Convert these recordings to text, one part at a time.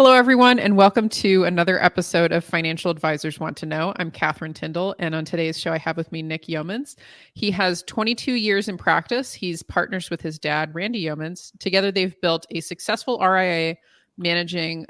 Hello, everyone, and welcome to another episode of Financial Advisors Want to Know. I'm Catherine Tindall, and on today's show, I have with me Nick Yeomans. He has 22 years in practice. He's partners with his dad, Randy Yeomans. Together, they've built a successful RIA managing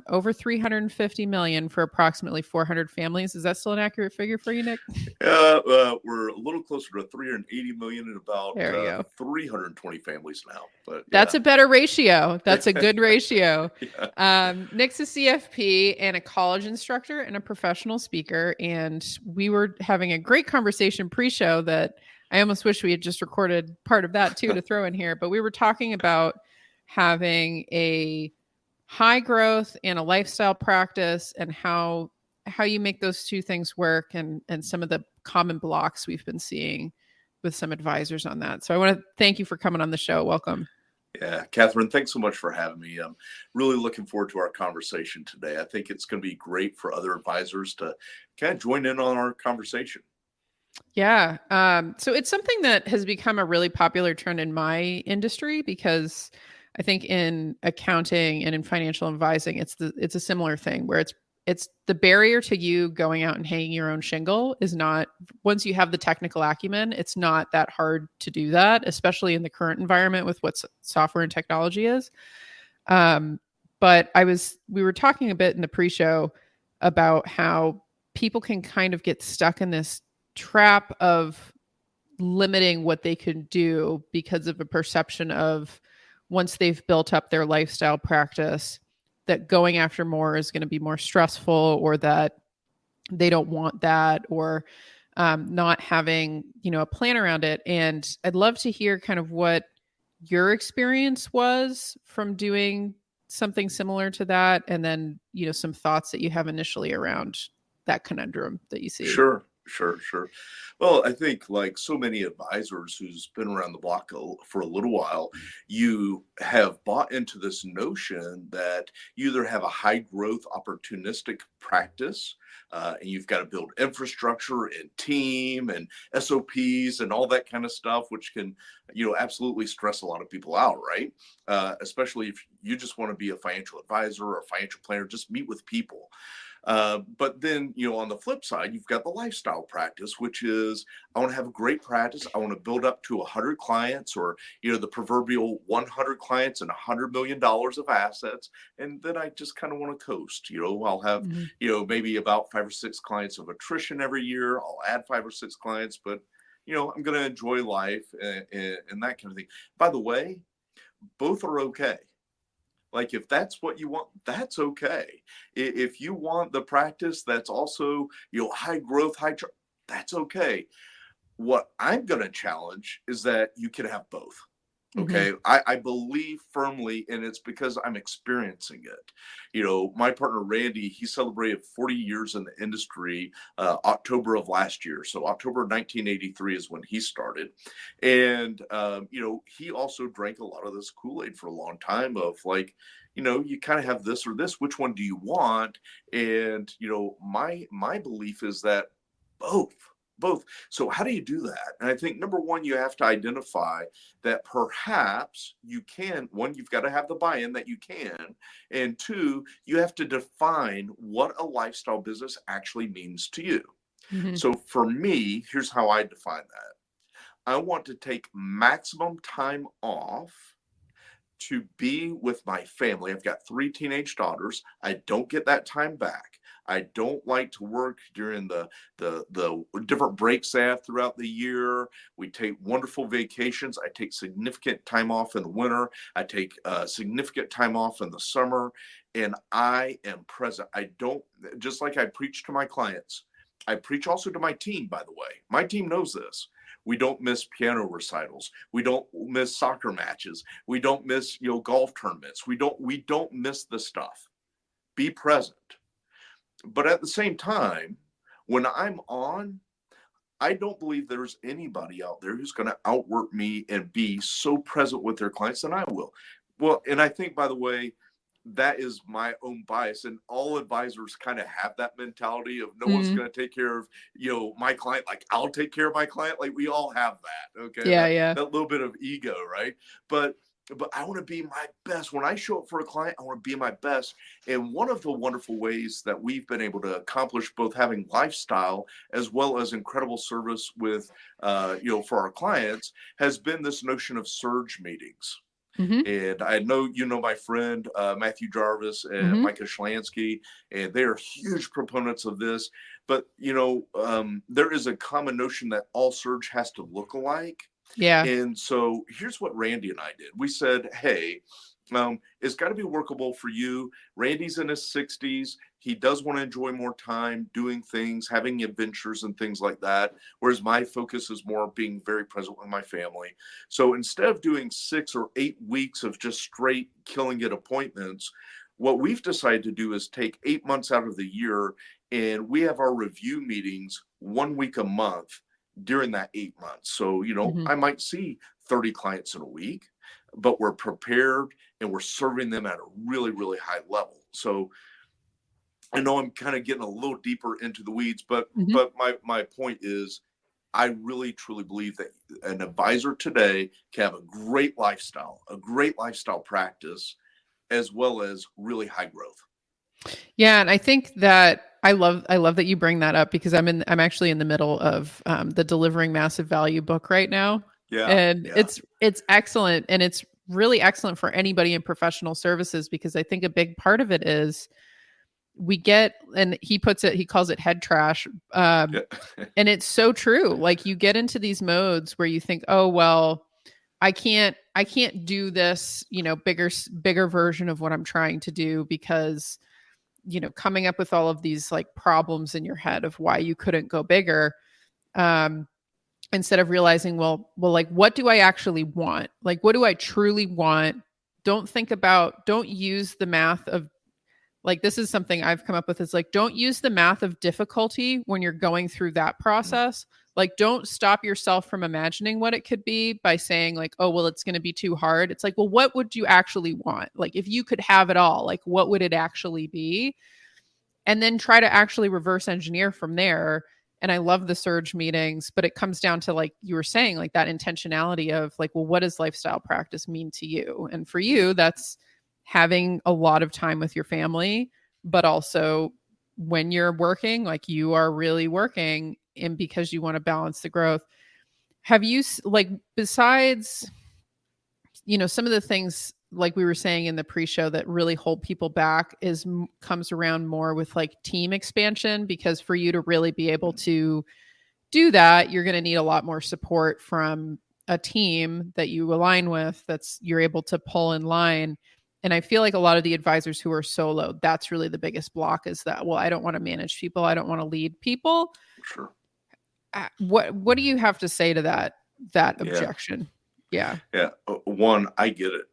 over $350 million for approximately 400 families. Is that still an accurate figure for you, Nick? We're a little closer to 380 million and about There we go. 320 families now. But That's a better ratio. That's a good ratio. Yeah. Nick's a CFP and a college instructor and a professional speaker. And we were having a great conversation pre-show that I almost wish we had just recorded part of that too to throw in here. But we were talking about having a high growth and a lifestyle practice and how you make those two things work and some of the common blocks we've been seeing with some advisors on that. So I want to thank you for coming on the show. Welcome. Yeah, Catherine, thanks so much for having me. I'm really looking forward to our conversation today. I think it's going to be great for other advisors to kind of join in on our conversation. Yeah. So it's something that has become a really popular trend in my industry because I think in accounting and in financial advising, it's a similar thing where it's the barrier to you going out and hanging your own shingle is not, once you have the technical acumen, it's not that hard to do that, especially in the current environment with what software and technology is. But we were talking a bit in the pre-show about how people can kind of get stuck in this trap of limiting what they can do because of a perception of once they've built up their lifestyle practice, that going after more is going to be more stressful, or that they don't want that, or not having, a plan around it. And I'd love to hear kind of what your experience was from doing something similar to that. And then, some thoughts that you have initially around that conundrum that you see. Sure. Well, I think like so many advisors who's been around the block for a little while, you have bought into this notion that you either have a high growth opportunistic practice and you've got to build infrastructure and team and SOPs and all that kind of stuff, which can, absolutely stress a lot of people out, right? Especially if you just want to be a financial advisor or a financial planner, just meet with people. But then, on the flip side, you've got the lifestyle practice, which is I want to have a great practice. I want to build up to 100 clients or, the proverbial 100 clients and $100 million of assets. And then I just kind of want to coast. I'll have, maybe about 5 or 6 clients of attrition every year. I'll add 5 or 6 clients, but, I'm going to enjoy life and that kind of thing. By the way, both are okay. Like if that's what you want, that's okay. If you want the practice that's also, high growth, that's okay. What I'm going to challenge is that you can have both. Okay. I believe firmly, and it's because I'm experiencing it. My partner, Randy, he celebrated 40 years in the industry, October of last year. So October 1983 is when he started. And, he also drank a lot of this Kool-Aid for a long time of like, you kind of have this or this, which one do you want? And, my belief is that both. So how do you do that? And I think number one, you have to identify that perhaps you can, one, you've got to have the buy-in that you can. And two, you have to define what a lifestyle business actually means to you. So for me, here's how I define that. I want to take maximum time off to be with my family. I've got 3 teenage daughters. I don't get that time back. I don't like to work during the different breaks they have throughout the year. We take wonderful vacations. I take significant time off in the winter. I take significant time off in the summer, and I am present. I don't, just like I preach to my clients, I preach also to my team, by the way. My team knows this. We don't miss piano recitals. We don't miss soccer matches. We don't miss, golf tournaments. We don't miss the stuff. Be present. But at the same time, when I'm on, I don't believe there's anybody out there who's going to outwork me and be so present with their clients than I will. Well, and I think, by the way, that is my own bias, and all advisors kind of have that mentality of no one's going to take care of, my client. Like I'll take care of my client. Like we all have that. Okay. Yeah. That little bit of ego. Right. But but I want to be my best. When I show up for a client, I want to be my best. And one of the wonderful ways that we've been able to accomplish both having lifestyle as well as incredible service with, for our clients has been this notion of surge meetings. Mm-hmm. And I know, my friend, Matthew Jarvis and Mm-hmm. Micah Schlansky, and they are huge proponents of this. But, there is a common notion that all surge has to look alike. Yeah. And so here's what Randy and I did. We said, hey, it's got to be workable for you. Randy's in his 60s. He does want to enjoy more time doing things, having adventures and things like that. Whereas my focus is more being very present with my family. So instead of doing 6 or 8 weeks of just straight killing it appointments, what we've decided to do is take 8 months out of the year, and we have our review meetings 1 week a month during that 8 months. So, Mm-hmm. I might see 30 clients in a week, but we're prepared and we're serving them at a really, really high level. So I know I'm kind of getting a little deeper into the weeds, but Mm-hmm. my point is I really truly believe that an advisor today can have a great lifestyle practice, as well as really high growth. Yeah, and I think that I love that you bring that up, because I'm actually in the middle of the Delivering Massive Value book right now. Yeah. And it's excellent, and it's really excellent for anybody in professional services, because I think a big part of it is we get, and he calls it head trash. Yeah. And it's so true. Like, you get into these modes where you think, oh, well, I can't do this, bigger version of what I'm trying to do, because coming up with all of these like problems in your head of why you couldn't go bigger, instead of realizing, well, like, what do I actually want? Like, what do I truly want? Don't use the math of, like, this is something I've come up with, is like, don't use the math of difficulty when you're going through that process. Like, don't stop yourself from imagining what it could be by saying like, oh, well, it's going to be too hard. It's like, well, what would you actually want? Like, if you could have it all, like, what would it actually be? And then try to actually reverse engineer from there. And I love the surge meetings, but it comes down to, like you were saying, like that intentionality of like, well, what does lifestyle practice mean to you? And for you, that's having a lot of time with your family, but also when you're working, like you are really working, and because you want to balance the growth. Have you, like, besides, some of the things like we were saying in the pre-show that really hold people back comes around more with like team expansion, because for you to really be able to do that, you're going to need a lot more support from a team that you align with, you're able to pull in line. And I feel like a lot of the advisors who are solo, that's really the biggest block, is that, well, I don't want to manage people. I don't want to lead people. Sure. What do you have to say to that objection? Yeah. Yeah. One, I get it.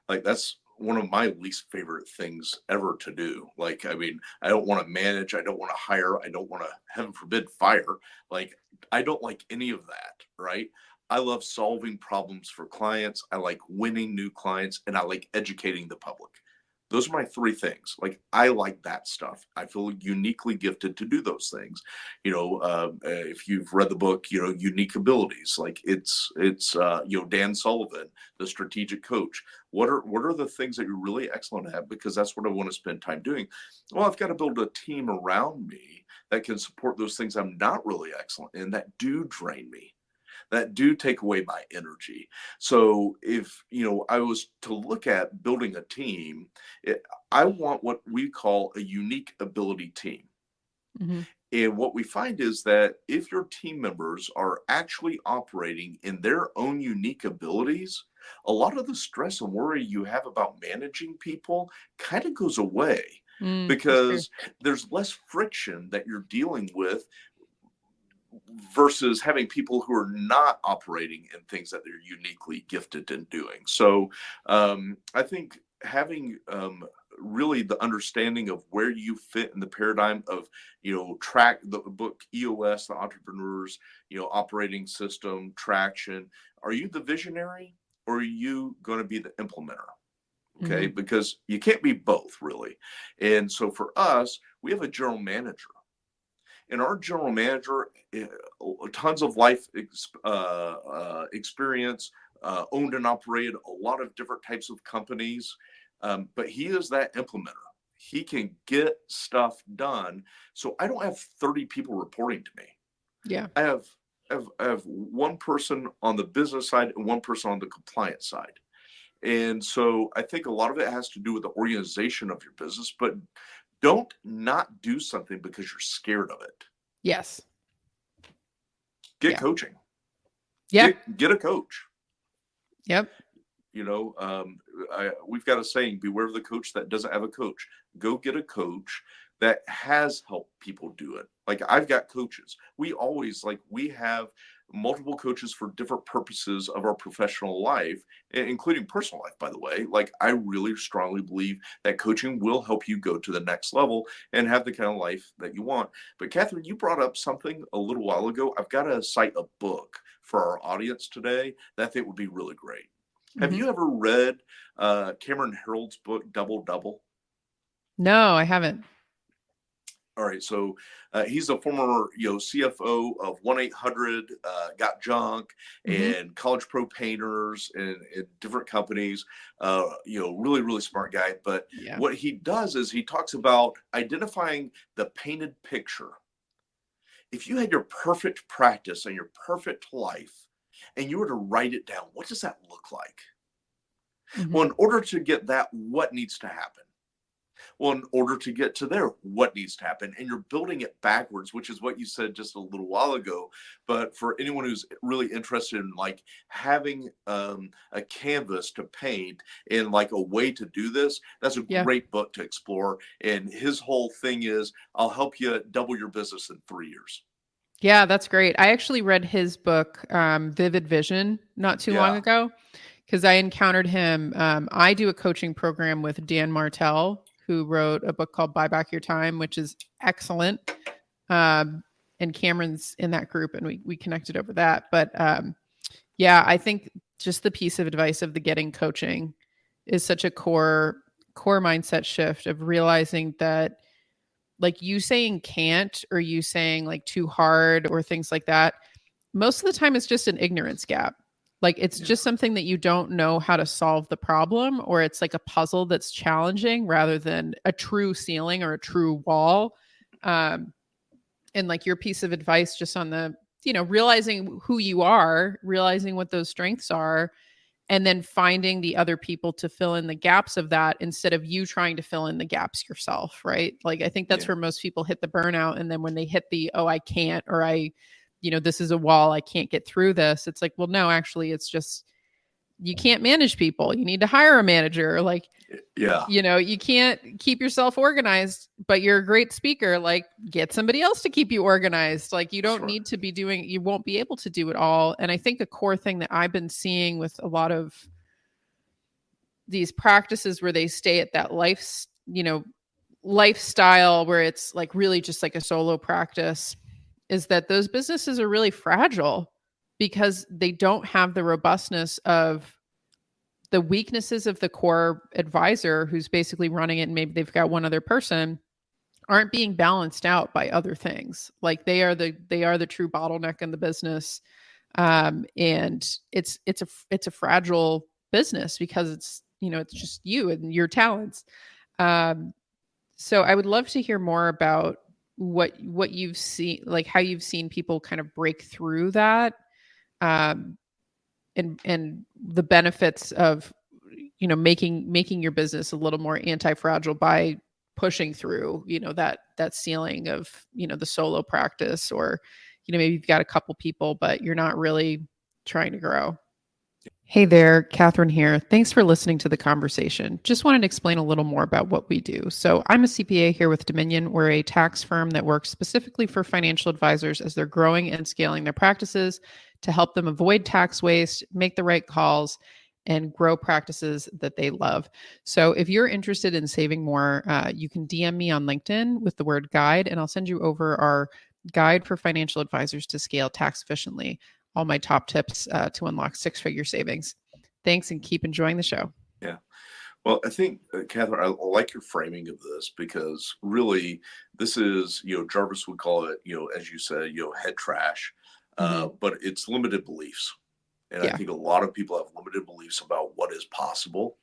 Like, that's one of my least favorite things ever to do. Like, I mean, I don't want to manage. I don't want to hire. I don't want to, heaven forbid, fire. Like, I don't like any of that. Right. I love solving problems for clients. I like winning new clients, and I like educating the public. Those are my 3 things. Like, I like that stuff. I feel uniquely gifted to do those things. If you've read the book, Unique Abilities, like it's Dan Sullivan, the strategic coach. What are the things that you're really excellent at? Because that's what I want to spend time doing. Well, I've got to build a team around me that can support those things I'm not really excellent in, that do drain me, that do take away my energy. So if, I was to look at building a team, I want what we call a unique ability team. Mm-hmm. And what we find is that if your team members are actually operating in their own unique abilities, a lot of the stress and worry you have about managing people kind of goes away, because there's less friction that you're dealing with versus having people who are not operating in things that they're uniquely gifted in doing. So I think having really the understanding of where you fit in the paradigm of, track the book EOS, the entrepreneurs, operating system, traction. Are you the visionary, or are you going to be the implementer? Okay. Mm-hmm. Because you can't be both, really. And so for us, we have a general manager. And our general manager, tons of life experience, owned and operated a lot of different types of companies, but he is that implementer. He can get stuff done. So I don't have 30 people reporting to me. Yeah. I have one person on the business side and one person on the compliance side. And so I think a lot of it has to do with the organization of your business, but don't not do something because you're scared of it. Yes. Get coaching. Yeah. Get a coach. Yep. You know, we've got a saying, beware of the coach that doesn't have a coach. Go get a coach that has helped people do it. Like I've got coaches. We have multiple coaches for different purposes of our professional life, including personal life, by the way. Like I really strongly believe that coaching will help you go to the next level and have the kind of life that you want. But Catherine, you brought up something a little while ago. I've got to cite a book for our audience today that I think would be really great. Have you ever read Cameron Herold's book, Double Double? No, I haven't. All right, so he's a former, CFO of 1-800 Got Junk and College Pro Painters and different companies. Really, really smart guy. But what he does is he talks about identifying the painted picture. If you had your perfect practice and your perfect life, and you were to write it down, what does that look like? Well, in order to get that, what needs to happen? Well, in order to get to there, what needs to happen? And you're building it backwards, which is what you said just a little while ago. But for anyone who's really interested in like having a canvas to paint and like a way to do this, that's a great book to explore. And his whole thing is, I'll help you double your business in 3 years. Yeah, that's great. I actually read his book, Vivid Vision, not too long ago, because I encountered him. I do a coaching program with Dan Martell, who wrote a book called Buy Back Your Time, which is excellent. And Cameron's in that group, and we connected over that. But I think just the piece of advice of the getting coaching is such a core mindset shift of realizing that like you saying can't or you saying like too hard or things like that, most of the time it's just an ignorance gap. Like it's just something that you don't know how to solve the problem, or it's like a puzzle that's challenging rather than a true ceiling or a true wall. And like your piece of advice just on the, realizing who you are, realizing what those strengths are, and then finding the other people to fill in the gaps of that instead of you trying to fill in the gaps yourself, right? Like, I think that's where most people hit the burnout. And then when they hit the, oh, I can't, or this is a wall, I can't get through this. It's like, well, no, actually, it's just, you can't manage people. You need to hire a manager. Like, you can't keep yourself organized, but you're a great speaker. Like, get somebody else to keep you organized. Like, you don't need to be you won't be able to do it all. And I think a core thing that I've been seeing with a lot of these practices where they stay at that lifestyle where it's like really just like a solo practice is that those businesses are really fragile because they don't have the robustness of the weaknesses of the core advisor who's basically running it, and maybe they've got one other person, aren't being balanced out by other things. Like they are the true bottleneck in the business. And it's a fragile business because it's just you and your talents. So I would love to hear more about what you've seen, like how you've seen people kind of break through that. And the benefits of, making your business a little more anti-fragile by pushing through, that ceiling of, the solo practice, or, maybe you've got a couple people, but you're not really trying to grow. Hey there, Catherine here. Thanks for listening to the conversation. Just wanted to explain a little more about what we do. So I'm a CPA here with Dominion. We're a tax firm that works specifically for financial advisors as they're growing and scaling their practices to help them avoid tax waste, make the right calls, and grow practices that they love. So if you're interested in saving more, you can DM me on LinkedIn with the word guide, and I'll send you over our guide for financial advisors to scale tax efficiently. All my top tips to unlock six-figure savings. Thanks, and keep enjoying the show. Yeah. Well, I think, Catherine, I like your framing of this because really this is, Jarvis would call it, as you said, head trash, but it's limited beliefs. And I Yeah. think a lot of people have limited beliefs about what is possible.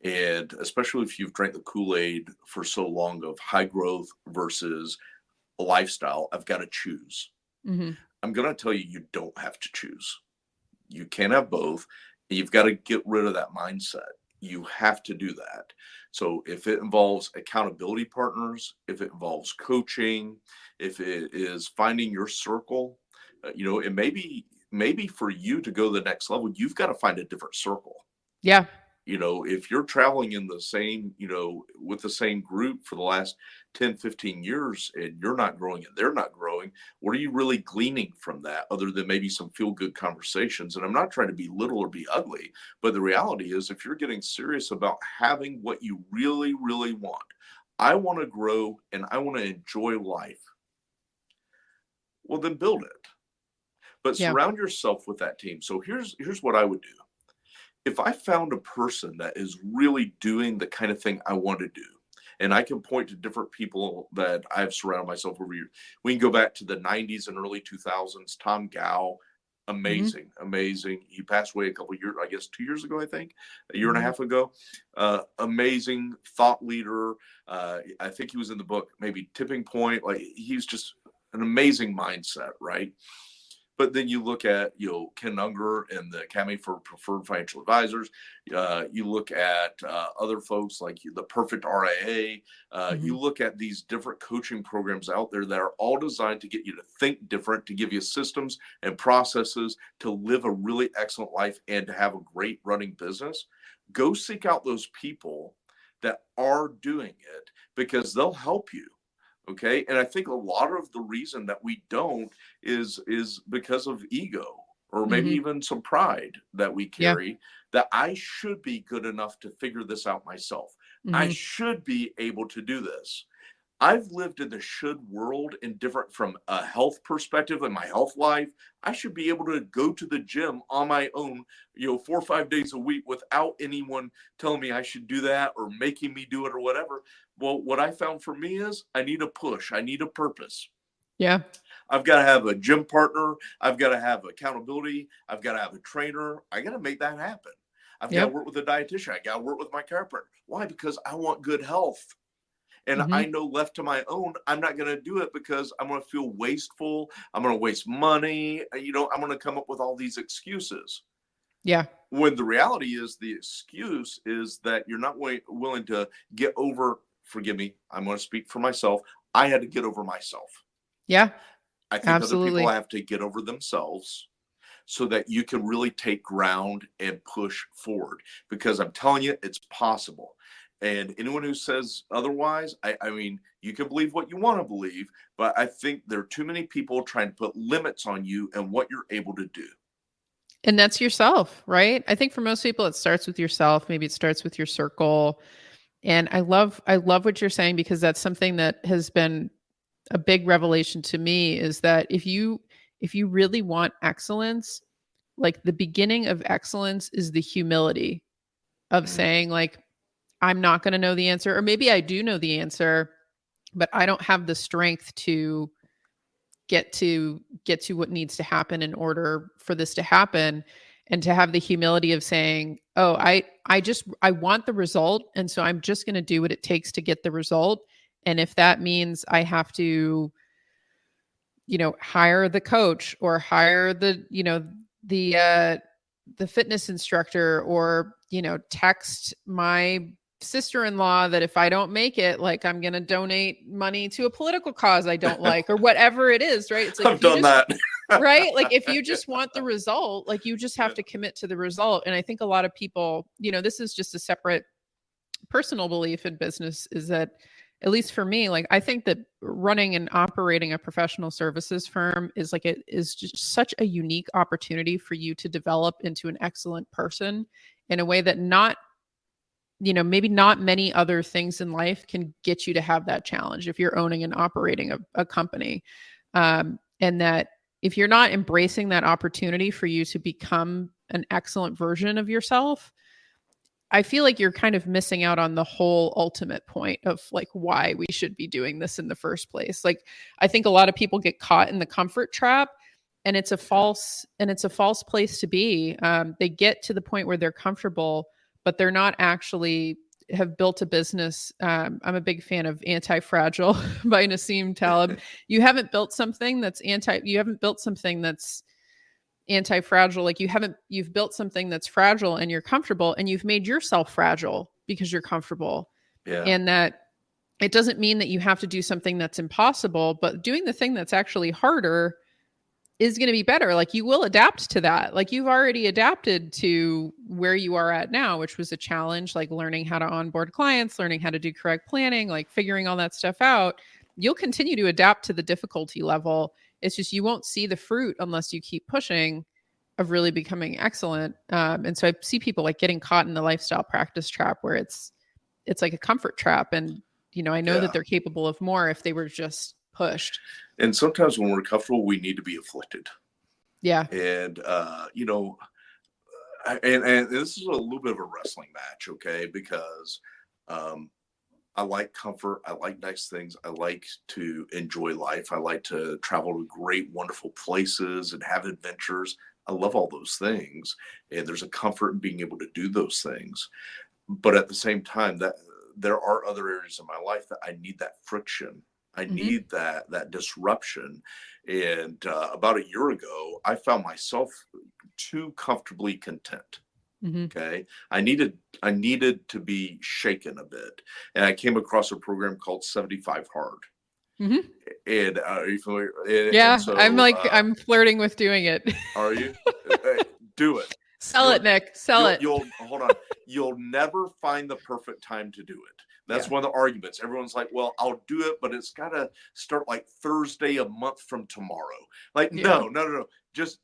And especially if you've drank the Kool-Aid for so long of high growth versus a lifestyle, I've got to choose. Mm-hmm. I'm going to tell you, you don't have to choose. You can have both. You've got to get rid of that mindset. You have to do that. So if it involves accountability partners, if it involves coaching, if it is finding your circle, it maybe for you to go to the next level, you've got to find a different circle. Yeah. If you're traveling in the same, with the same group for the last 10, 15 years and you're not growing and they're not growing, what are you really gleaning from that other than maybe some feel good conversations? And I'm not trying to be little or be ugly, but the reality is if you're getting serious about having what you really, really want, I want to grow and I want to enjoy life. Well, then build it, but Yeah. surround yourself with that team. So here's what I would do. If I found a person that is really doing the kind of thing I want to do, and I can point to different people that I've surrounded myself over years. We can go back to the 90s and early 2000s. Tom Gow, amazing, amazing. He passed away a couple of years, I guess 2 years ago, I think, a year and a half ago. Amazing thought leader. I think he was in the book, maybe Tipping Point. Like he's just an amazing mindset, right? But then you look at, Ken Unger and the Academy for Preferred Financial Advisors. You look at other folks like the Perfect RIA. You look at these different coaching programs out there that are all designed to get you to think different, to give you systems and processes to live a really excellent life and to have a great running business. Go seek out those people that are doing it because they'll help you. Okay. And I think a lot of the reason that we don't is because of ego or maybe even some pride that we Yeah. carry that I should be good enough to figure this out myself. I should be able to do this. I've lived in the should world from a health perspective in my health life. I should be able to go to the gym on my own, 4 or 5 days a week without anyone telling me I should do that or making me do it or whatever. Well, what I found for me is I need a push. I need a purpose. Yeah. I've got to have a gym partner. I've got to have accountability. I've got to have a trainer. I got to make that happen. I've got to work with a dietitian. I got to work with my chiropractor. Why? Because I want good health. And I know left to my own, I'm not going to do it because I'm going to feel wasteful. I'm going to waste money. I'm going to come up with all these excuses. Yeah. When the reality is the excuse is that you're not willing to get over, forgive me, I'm going to speak for myself. I had to get over myself. Yeah. I think Absolutely. other people have to get over themselves so that you can really take ground and push forward. Because I'm telling you, it's possible. And anyone who says otherwise, I mean, you can believe what you want to believe, but I think there are too many people trying to put limits on you and what you're able to do. And that's yourself, right? I think for most people, it starts with yourself. Maybe it starts with your circle. And I love what you're saying because that's something that has been a big revelation to me is that if you really want excellence, like the beginning of excellence is the humility of saying like, I'm not going to know the answer, or maybe I do know the answer, but I don't have the strength to get to what needs to happen in order for this to happen. And to have the humility of saying, oh, I want the result. And so I'm just going to do what it takes to get the result. And if that means I have to, hire the coach or hire the fitness instructor or, text my sister-in-law that if I don't make it, like I'm going to donate money to a political cause I don't like or whatever it is, right? It's like, I've done that. right? Like if you just want the result, like you just have to commit to the result. And I think a lot of people, this is just a separate personal belief in business is that, at least for me, like I think that running and operating a professional services firm is just such a unique opportunity for you to develop into an excellent person in a way that maybe not many other things in life can get you to have that challenge if you're owning and operating a company. And that if you're not embracing that opportunity for you to become an excellent version of yourself, I feel like you're kind of missing out on the whole ultimate point of like why we should be doing this in the first place. Like, I think a lot of people get caught in the comfort trap And it's a false place to be. They get to the point where they're comfortable, but they're not actually have built a business. I'm a big fan of Anti-Fragile by Nassim Taleb. You haven't built something that's anti-fragile. Like you've built something that's fragile and you're comfortable, and you've made yourself fragile because you're comfortable. Yeah. And that it doesn't mean that you have to do something that's impossible, but doing the thing that's actually harder is going to be better. Like you will adapt to that. Like you've already adapted to where you are at now, which was a challenge, like learning how to onboard clients, learning how to do correct planning, like figuring all that stuff out. You'll continue to adapt to the difficulty level. It's just you won't see the fruit unless you keep pushing of really becoming excellent. And so I see people like getting caught in the lifestyle practice trap where it's like a comfort trap. And, I know that they're capable of more if they were just pushed. And sometimes when we're comfortable, we need to be afflicted. Yeah. And, and this is a little bit of a wrestling match, okay? Because I like comfort. I like nice things. I like to enjoy life. I like to travel to great, wonderful places and have adventures. I love all those things. And there's a comfort in being able to do those things. But at the same time, that there are other areas of my life that I need that friction. I need that disruption. And about a year ago, I found myself too comfortably content. Okay. I needed to be shaken a bit. And I came across a program called 75 Hard. And are you familiar? Yeah. And so, I'm flirting with doing it. Are you? Do it. Sell it, Nick. Sell it. Hold on. You'll never find the perfect time to do it. That's one of the arguments. Everyone's like, well, I'll do it, but it's got to start like Thursday a month from tomorrow. Like, no. Just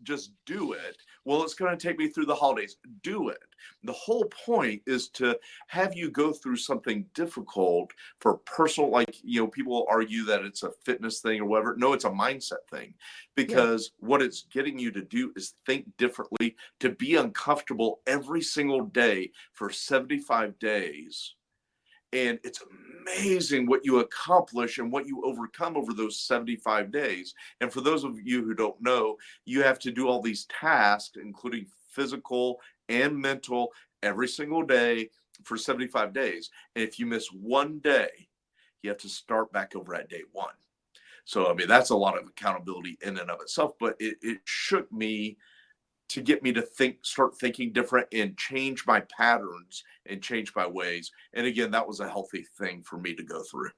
do it. Well, it's going to take me through the holidays. Do it. The whole point is to have you go through something difficult for personal, like, people argue that it's a fitness thing or whatever. No, it's a mindset thing, because what it's getting you to do is think differently, to be uncomfortable every single day for 75 days. And it's amazing what you accomplish and what you overcome over those 75 days. And for those of you who don't know, you have to do all these tasks, including physical and mental, every single day for 75 days. And if you miss one day, you have to start back over at day one. So, I mean, that's a lot of accountability in and of itself, but it shook me to get me to start thinking different and change my patterns and change my ways. And again, that was a healthy thing for me to go through.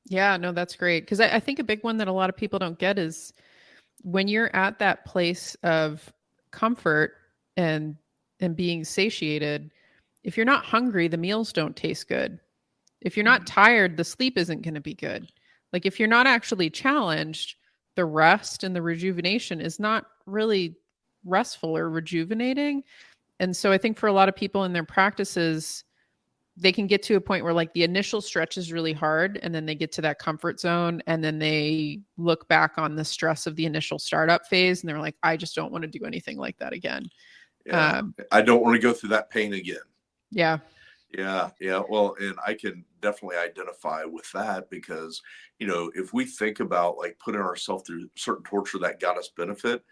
Yeah, no, that's great. Because I think a big one that a lot of people don't get is when you're at that place of comfort and being satiated, if you're not hungry, the meals don't taste good. If you're not tired, the sleep isn't going to be good. Like if you're not actually challenged, the rest and the rejuvenation is not really restful or rejuvenating. And so I think for a lot of people in their practices, they can get to a point where like the initial stretch is really hard, and then they get to that comfort zone, and then they look back on the stress of the initial startup phase and they're like, I just don't want to do anything like that again. I don't want to go through that pain again. Yeah. Well, and I can definitely identify with that because, if we think about like putting ourselves through certain torture that got us benefit,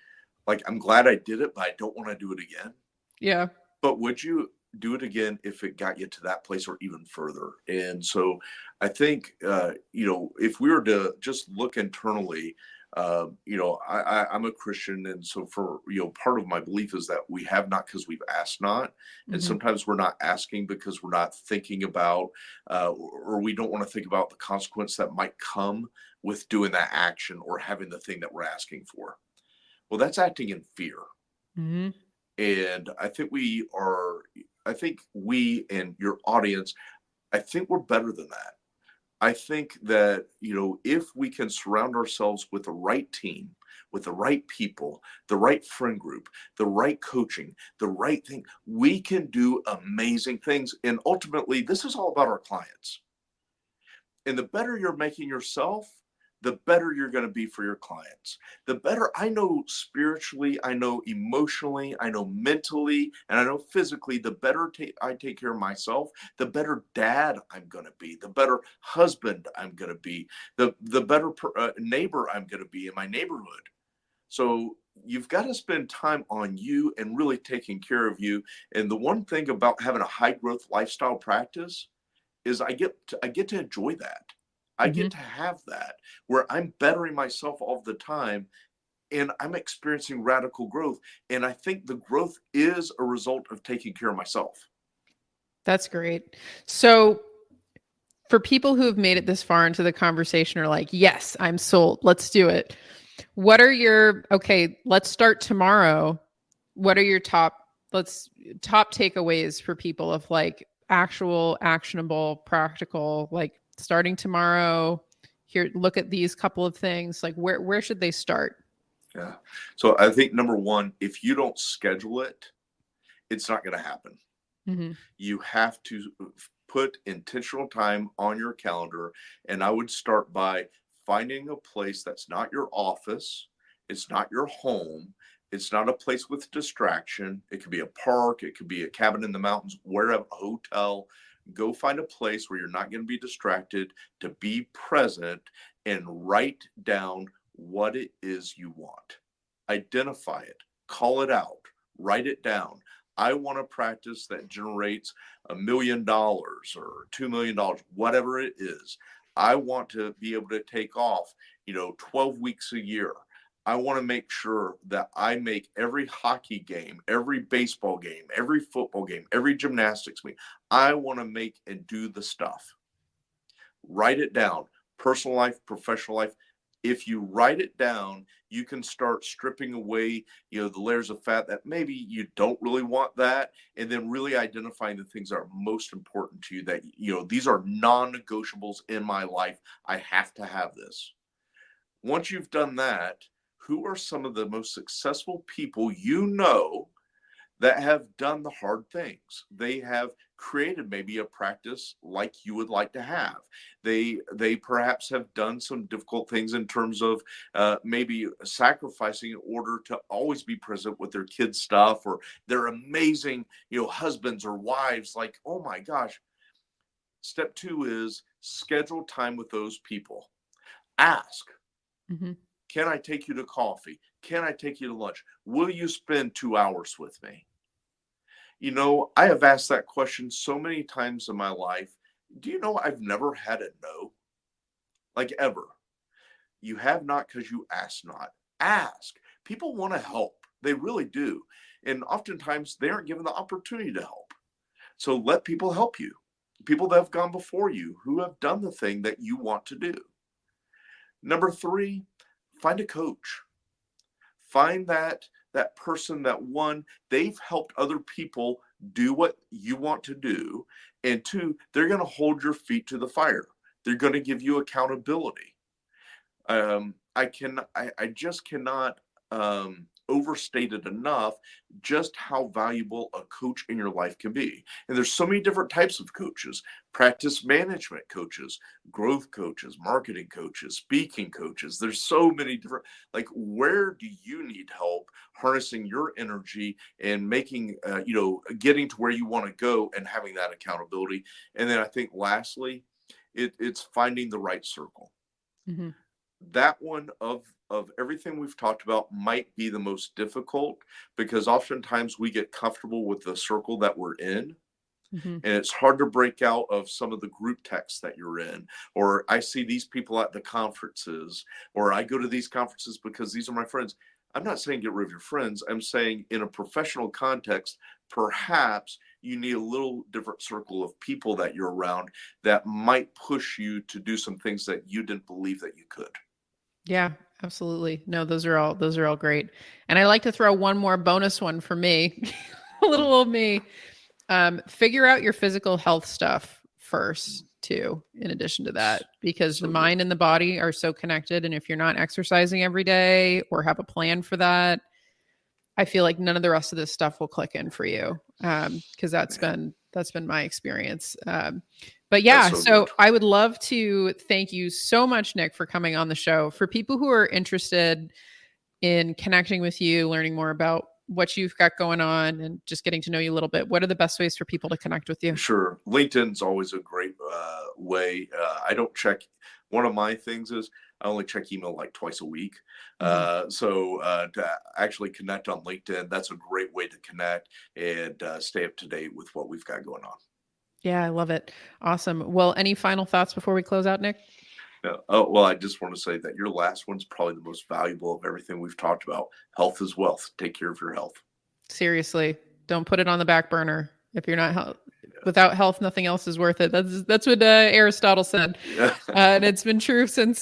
like, I'm glad I did it, but I don't want to do it again. Yeah. But would you do it again if it got you to that place or even further? And so I think, if we were to just look internally, I'm a Christian. And so part of my belief is that we have not because we've asked not. And sometimes we're not asking because we're not thinking about, or we don't want to think about the consequence that might come with doing that action or having the thing that we're asking for. Well, that's acting in fear. And I think we and your audience, I think we're better than that. I think that, if we can surround ourselves with the right team, with the right people, the right friend group, the right coaching, the right thing, we can do amazing things. And ultimately, this is all about our clients. And the better you're making yourself, the better you're going to be for your clients. The better I know spiritually, I know emotionally, I know mentally, and I know physically, the better I take care of myself, the better dad I'm going to be, the better husband I'm going to be, the better neighbor I'm going to be in my neighborhood. So you've got to spend time on you and really taking care of you. And the one thing about having a high growth lifestyle practice is I get to enjoy that. I Hmm. get to have that where I'm bettering myself all the time and I'm experiencing radical growth. And I think the growth is a result of taking care of myself. That's great. So for people who have made it this far into the conversation are like, yes, I'm sold. Let's do it. What are your, okay, let's start tomorrow. What are your top takeaways for people of like actual actionable, practical, like starting tomorrow, here, look at these couple of things, like where should they start? Yeah. So I think number one, if you don't schedule it, it's not going to happen. Mm-hmm. You have to put intentional time on your calendar. And I would start by finding a place that's not your office, it's not your home, it's not a place with distraction. It could be a park, it could be a cabin in the mountains, wherever, a hotel. Go find a place where you're not going to be distracted, to be present and write down what it is you want. Identify it, call it out, write it down. I want a practice that generates $1 million or $2 million, whatever it is. I want to be able to take off, 12 weeks a year. I want to make sure that I make every hockey game, every baseball game, every football game, every gymnastics meet. I want to make and do the stuff. Write it down. Personal life, professional life. If you write it down, you can start stripping away, the layers of fat that maybe you don't really want that, and then really identifying the things that are most important to you that, these are non-negotiables in my life. I have to have this. Once you've done that, who are some of the most successful people that have done the hard things? They have created maybe a practice like you would like to have. They perhaps have done some difficult things in terms of maybe sacrificing in order to always be present with their kids' stuff, or their amazing, husbands or wives. Like, oh my gosh. Step two is schedule time with those people. Ask, Mm-hmm. can I take you to coffee? Can I take you to lunch? Will you spend 2 hours with me? I have asked that question so many times in my life. Do you know I've never had a no? Like, ever. You have not because you ask not. Ask. People want to help. They really do. And oftentimes they aren't given the opportunity to help. So let people help you. People that have gone before you, who have done the thing that you want to do. Number three, find a coach. Find that person that, one, they've helped other people do what you want to do, and two, they're going to hold your feet to the fire. They're going to give you accountability. I just cannot overstate it enough just how valuable a coach in your life can be. And there's so many different types of coaches: practice management coaches, growth coaches, marketing coaches, speaking coaches. There's so many different, like, where do you need help harnessing your energy and making, getting to where you want to go and having that accountability. And then I think lastly, it's finding the right circle. Mm-hmm. That one of everything we've talked about might be the most difficult, because oftentimes we get comfortable with the circle that we're in, Mm-hmm. and it's hard to break out of some of the group texts that you're in. Or I see these people at the conferences, or I go to these conferences because these are my friends. I'm not saying get rid of your friends. I'm saying in a professional context, perhaps you need a little different circle of people that you're around that might push you to do some things that you didn't believe that you could. Yeah, absolutely. No, those are all great. And I like to throw one more bonus one for me, a little old me. Figure out your physical health stuff first too, in addition to that, because the So good. mind and the body are so connected. And if you're not exercising every day or have a plan for that, I feel like none of the rest of this stuff will click in for you. Cause that's been my experience. But That's yeah, so so good. I would love to thank you so much, Nick, for coming on the show. For people who are interested in connecting with you, learning more about what you've got going on, and just getting to know you a little bit, what are the best ways for people to connect with you? Sure. LinkedIn's always a great way. I don't check one of my things is I only check email like twice a week. Mhm. So to actually connect on LinkedIn, that's a great way to connect and stay up to date with what we've got going on. Yeah, I love it. Awesome. Well, any final thoughts before we close out, Nick? Yeah. Oh, well, I just want to say that your last one's probably the most valuable of everything we've talked about. Health is wealth. Take care of your health. Seriously, don't put it on the back burner. If you're not without health, nothing else is worth it. That's what Aristotle said, Yeah. and it's been true since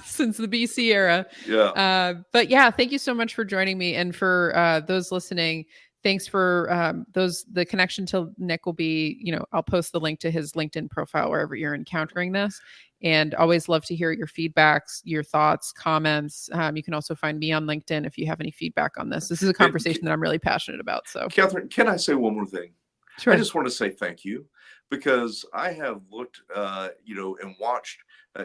since the BC era. Yeah. But yeah, thank you so much for joining me, and for those listening. Thanks for the connection to Nick will be, I'll post the link to his LinkedIn profile wherever you're encountering this. And always love to hear your feedbacks, your thoughts, comments. You can also find me on LinkedIn if you have any feedback on this. This is a conversation that I'm really passionate about. So, Catherine, can I say one more thing? I sure. just want to say thank you because I have looked, and watched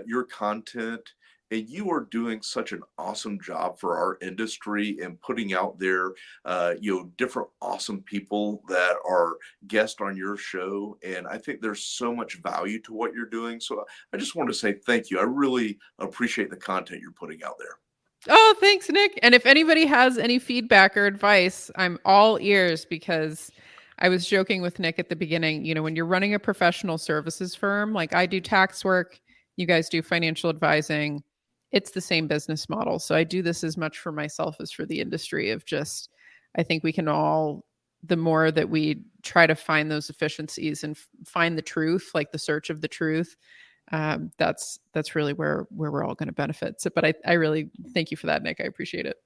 your content, and you are doing such an awesome job for our industry and putting out there, different awesome people that are guests on your show. And I think there's so much value to what you're doing. So I just want to say thank you. I really appreciate the content you're putting out there. Oh, thanks, Nick. And if anybody has any feedback or advice, I'm all ears, because I was joking with Nick at the beginning. When you're running a professional services firm, like I do tax work, you guys do financial advising, it's the same business model. So I do this as much for myself as for the industry of just, I think we can all, the more that we try to find those efficiencies and find the truth, like the search of the truth, that's really where we're all going to benefit. So, but I really thank you for that, Nick. I appreciate it.